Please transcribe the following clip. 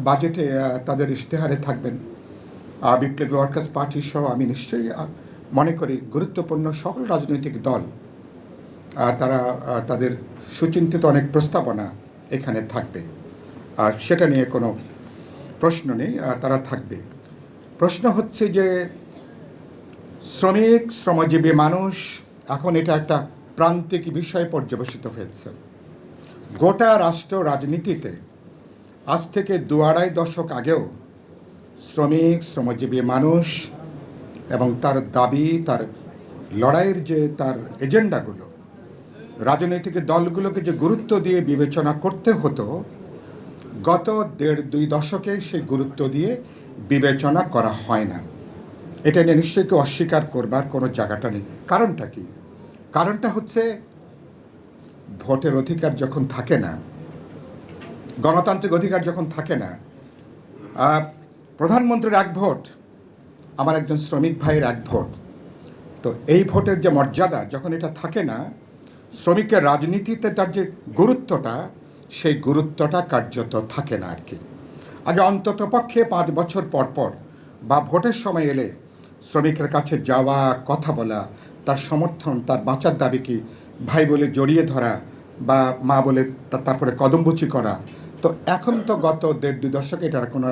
বাজেটে তাদের ইশতেহারে থাকবেন। বিপ্লবী ওয়ার্কার্স পার্টি সহ আমি নিশ্চয়ই মনে করি গুরুত্বপূর্ণ সকল রাজনৈতিক দল তারা তাদের সুচিন্তিত অনেক প্রস্তাবনা এখানে থাকবে। সেটা নিয়ে কোনো প্রশ্ন নেই, তারা থাকবে। প্রশ্ন হচ্ছে যে শ্রমিক, শ্রমজীবী মানুষ এখন এটা একটা প্রান্তিক বিষয়ে পর্যবেসিত হয়েছে। গোটা রাষ্ট্র রাজনীতিতে আজ থেকে ২-২.৫ দশক আগেও শ্রমিক, শ্রমজীবী মানুষ এবং তার দাবি, তার লড়াইয়ের যে তার এজেন্ডাগুলো রাজনৈতিক দলগুলোকে যে গুরুত্ব দিয়ে বিবেচনা করতে হতো, গত ১.৫-২ দশকে সেই গুরুত্ব দিয়ে বিবেচনা করা হয় না। এটা নিয়ে নিশ্চয়ই কেউ অস্বীকার করবার কোনো জায়গাটা নেই। কারণটা কি? কারণটা হচ্ছে ভোটের অধিকার যখন থাকে না, গণতান্ত্রিক অধিকার যখন থাকে না, প্রধানমন্ত্রীর এক ভোট, আমার একজন শ্রমিক ভাইয়ের এক ভোট, তো এই ভোটের যে মর্যাদা যখন এটা থাকে না, শ্রমিকের রাজনীতিতে তার যে গুরুত্বটা, সেই গুরুত্বটা কার্যত থাকে না আর কি। আগে অন্তত পক্ষে ৫ বছর পর পর বা ভোটের সময় এলে শ্রমিকের কাছে যাওয়া, কথা বলা, তার সমর্থন, তার বাঁচার দাবি কি ভাই বলে জড়িয়ে ধরা বা মা বলে তারপরে কদমবুচি করা। তো এখন তো গত ১.৫-২ দশকে এটার কোনো